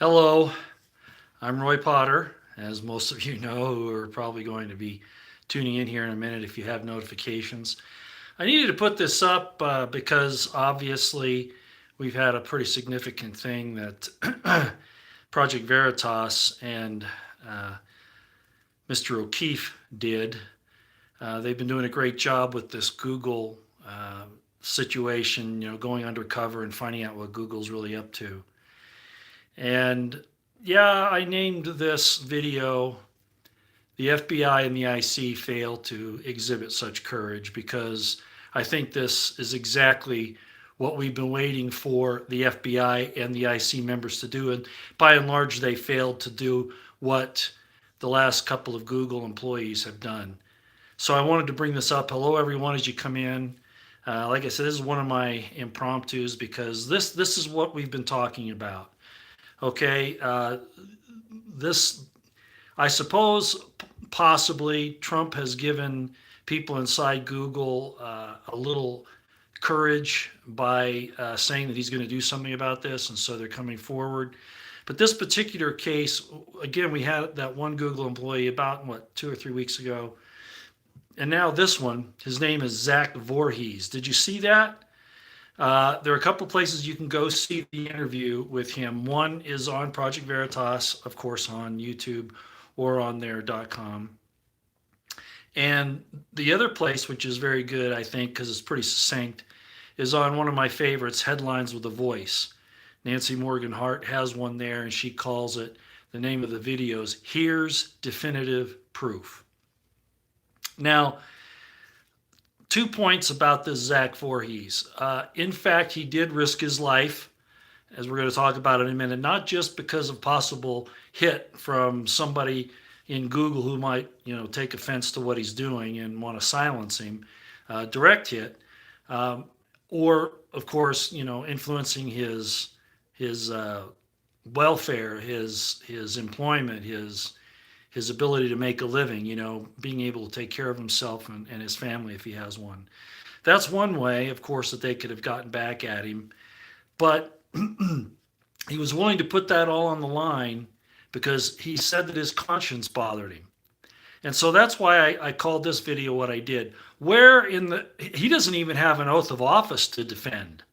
Hello, I'm Roy Potter, as most of you know, who are probably going to be tuning in here in a minute if you have notifications. I needed to put this up because obviously we've had a pretty significant thing that Project Veritas and uh, Mr. O'Keefe did. They've been doing a great job with this Google situation, going undercover and finding out what Google's really up to. And yeah, I named this video "The FBI and the IC Fail to Exhibit Such Courage" because I think this is exactly what we've been waiting for the FBI and the IC members to do. And by and large, they failed to do what the last couple of Google employees have done. So I wanted to bring this up. Hello, everyone, as you come in. Like I said, this is one of my impromptus because this is what we've been talking about. Okay, this, I suppose, possibly Trump has given people inside Google a little courage by saying that he's going to do something about this, and so they're coming forward. But this particular case, again, we had that one Google employee about, what, 2 or 3 weeks ago. And now this one, his name is Zach Voorhees. Did you see that? There are a couple places you can go see the interview with him. One is on Project Veritas, of course, on YouTube or on their.com. And the other place, which is very good, I think, because it's pretty succinct, is on one of my favorites, Headlines with a Voice. Nancy Morgan Hart has one there, and she calls it, the name of the video is "Here's Definitive Proof." Now, 2 points about this Zach Voorhees. In fact, he did risk his life, as we're going to talk about in a minute, not just because of possible hit from somebody in Google who might, take offense to what he's doing and want to silence him, direct hit, or of course, influencing his welfare, his employment, his ability to make a living, being able to take care of himself and his family if he has one. That's one way, of course, that they could have gotten back at him. But he was willing to put that all on the line because he said that his conscience bothered him. And so that's why I called this video what I did. He doesn't even have an oath of office to defend,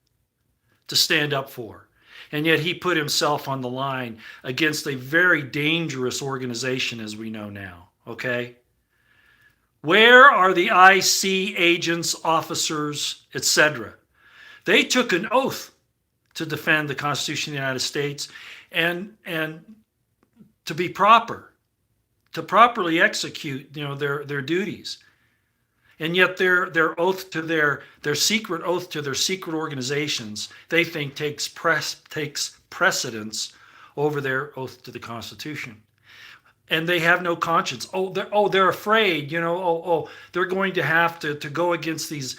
to stand up for. And yet he put himself on the line against a very dangerous organization, as we know now, okay? Where are the IC agents, officers, etc.? They took an oath to defend the Constitution of the United States and to be proper, to properly execute, their duties. And yet their oath to their secret oath to their secret organizations, they think takes precedence over their oath to the Constitution. And they have no conscience. They're afraid, they're going to have to go against these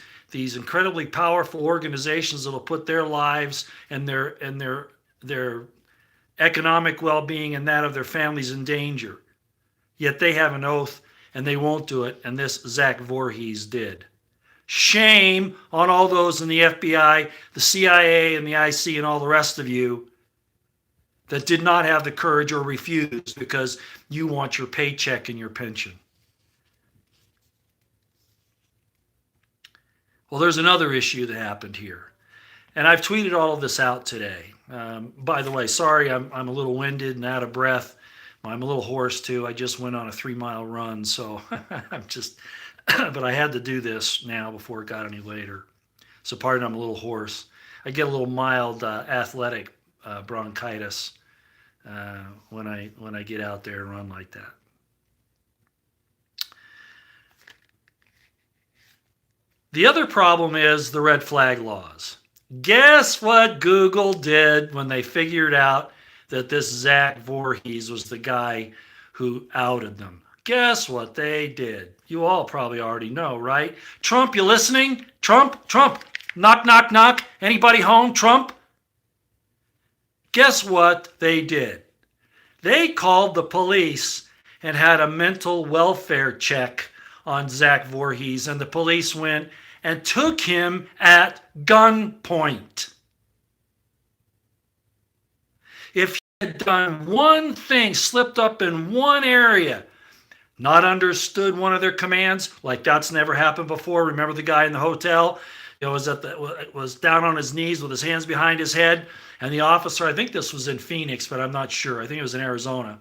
incredibly powerful organizations that'll put their lives and their economic well-being and that of their families in danger. Yet they have an oath and they won't do it, and this Zach Voorhees did. Shame on all those in the FBI, the CIA, and the IC, and all the rest of you that did not have the courage or refused because you want your paycheck and your pension. Well, there's another issue that happened here, and I've tweeted all of this out today. By the way, sorry, I'm a little winded and out of breath. I'm a little hoarse too. I just went on a 3-mile run, so but I had to do this now before it got any later. So pardon, I'm a little hoarse. I get a little mild athletic bronchitis when I get out there and run like that. The other problem is the red flag laws. Guess what Google did when they figured out that this Zach Voorhees was the guy who outed them? Guess what they did? You all probably already know, right? Trump, you listening? Trump? Knock, knock, knock. Anybody home? Trump? Guess what they did? They called the police and had a mental welfare check on Zach Voorhees, and the police went and took him at gunpoint. If had done one thing, slipped up in one area, not understood one of their commands, like that's never happened before. Remember the guy in the hotel? Was down on his knees with his hands behind his head, and the officer, I think this was in Phoenix, but I'm not sure. I think it was in Arizona.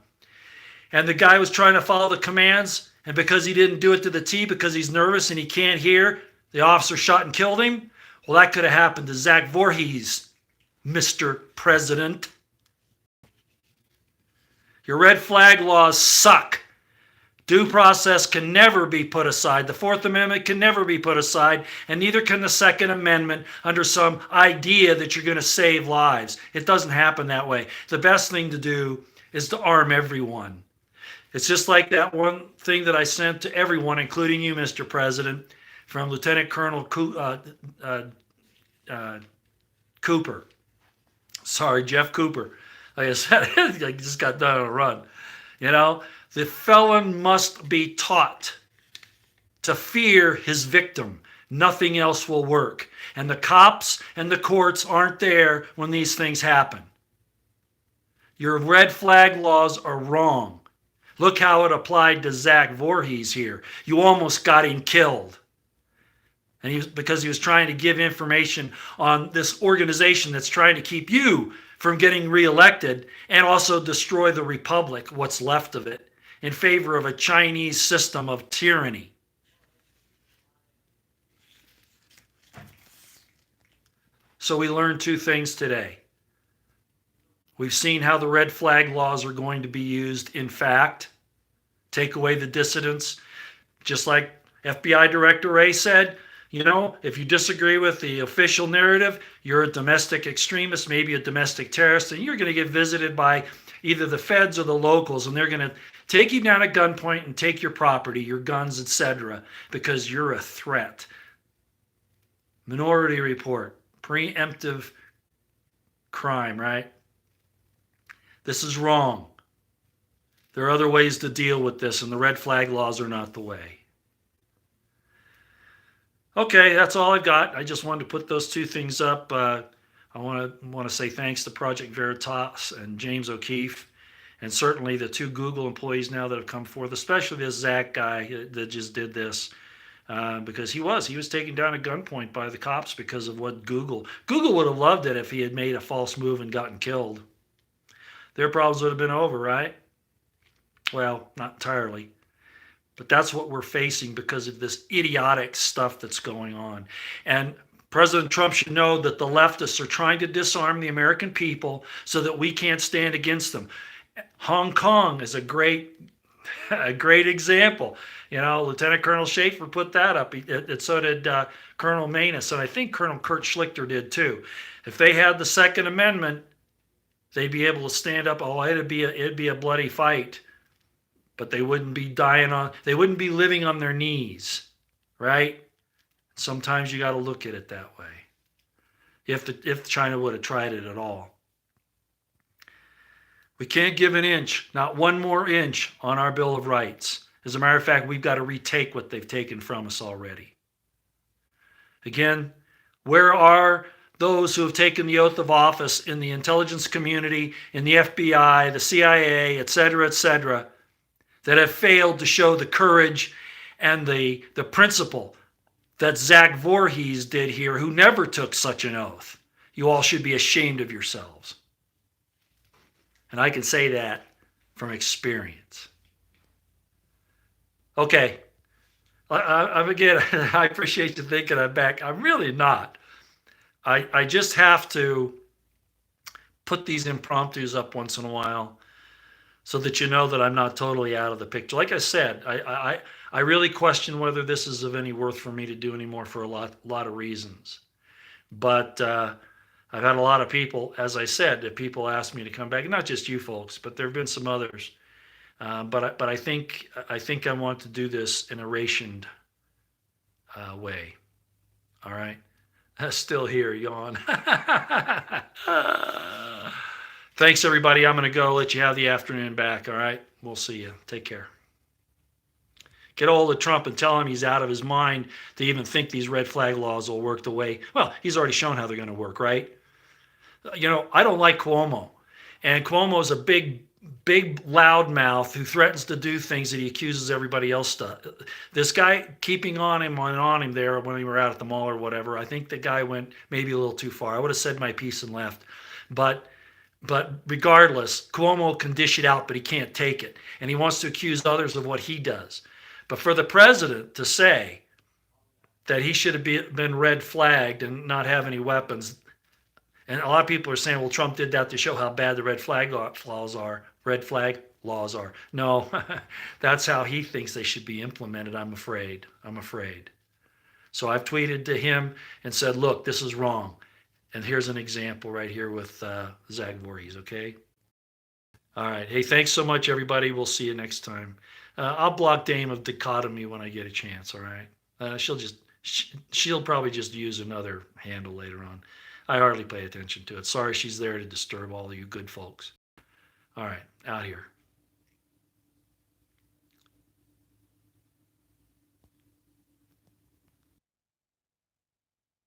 And the guy was trying to follow the commands, and because he didn't do it to the T, because he's nervous and he can't hear, the officer shot and killed him. Well, that could have happened to Zach Vorhies, Mr. President. Your red flag laws suck. Due process can never be put aside. The Fourth Amendment can never be put aside, and neither can the Second Amendment under some idea that you're going to save lives. It doesn't happen that way. The best thing to do is to arm everyone. It's just like that one thing that I sent to everyone, including you, Mr. President, from Lieutenant Colonel Cooper. Sorry, Jeff Cooper. Like I said, I just got done on a run. You know, the felon must be taught to fear his victim. Nothing else will work. And the cops and the courts aren't there when these things happen. Your red flag laws are wrong. Look how it applied to Zach Vorhies here. You almost got him killed. And because he was trying to give information on this organization that's trying to keep you from getting reelected and also destroy the republic, what's left of it, in favor of a Chinese system of tyranny. So we learned two things today. We've seen how the red flag laws are going to be used. In fact, take away the dissidents. Just like FBI Director Wray said, you know, if you disagree with the official narrative, you're a domestic extremist, maybe a domestic terrorist, and you're going to get visited by either the feds or the locals, and they're going to take you down at gunpoint and take your property, your guns, etc., because you're a threat. Minority Report, preemptive crime, right? This is wrong. There are other ways to deal with this, and the red flag laws are not the way. Okay, that's all I've got. I just wanted to put those two things up. I want to say thanks to Project Veritas and James O'Keefe, and certainly the two Google employees now that have come forth, especially this Zach guy that just did this, because he was taken down at gunpoint by the cops because of what Google would have loved it if he had made a false move and gotten killed. Their problems would have been over, right? Well, not entirely. But that's what we're facing because of this idiotic stuff that's going on. And President Trump should know that the leftists are trying to disarm the American people so that we can't stand against them. Hong Kong is a great example. You know, Lieutenant Colonel Schaefer put that up. So did Colonel Manus, and I think Colonel Kurt Schlichter did too. If they had the Second Amendment, they'd be able to stand up. Oh, it'd be a bloody fight, but they wouldn't be they wouldn't be living on their knees, right? Sometimes you got to look at it that way. If China would have tried it at all. We can't give an inch, not one more inch on our Bill of Rights. As a matter of fact, we've got to retake what they've taken from us already. Again, where are those who have taken the oath of office in the intelligence community, in the FBI, the CIA, et cetera, that have failed to show the courage and the principle that Zach Vorhies did here, who never took such an oath? You all should be ashamed of yourselves. And I can say that from experience. Okay. Again, I appreciate you thinking I'm back. I'm really not. I just have to put these impromptus up once in a while so that you know that I'm not totally out of the picture. Like I said, I really question whether this is of any worth for me to do anymore for a lot of reasons. But I've had a lot of people, as I said, that people ask me to come back. Not just you folks, but there have been some others. But I think I want to do this in a rationed way. All right. Still here, yawn. Thanks, everybody. I'm going to go let you have the afternoon back. All right. We'll see you. Take care. Get a hold of Trump and tell him he's out of his mind to even think these red flag laws will work the way. Well, he's already shown how they're going to work, right? You know, I don't like Cuomo. And Cuomo's a big loudmouth who threatens to do things that he accuses everybody else to. This guy keeping on him and on him there when we were out at the mall or whatever. I think the guy went maybe a little too far. I would have said my piece and left, but regardless, Cuomo can dish it out, but he can't take it, and he wants to accuse others of what he does. But for the president to say that he should have been red flagged and not have any weapons, and a lot of people are saying, well, Trump did that to show how bad the red flag laws are. No, that's how he thinks they should be implemented. I'm afraid. So I've tweeted to him and said, look, this is wrong. And here's an example right here with Zach Voorhees, okay? All right. Hey, thanks so much, everybody. We'll see you next time. I'll block Dame of Dichotomy when I get a chance, all right? She'll probably just use another handle later on. I hardly pay attention to it. Sorry she's there to disturb all of you good folks. All right, out here.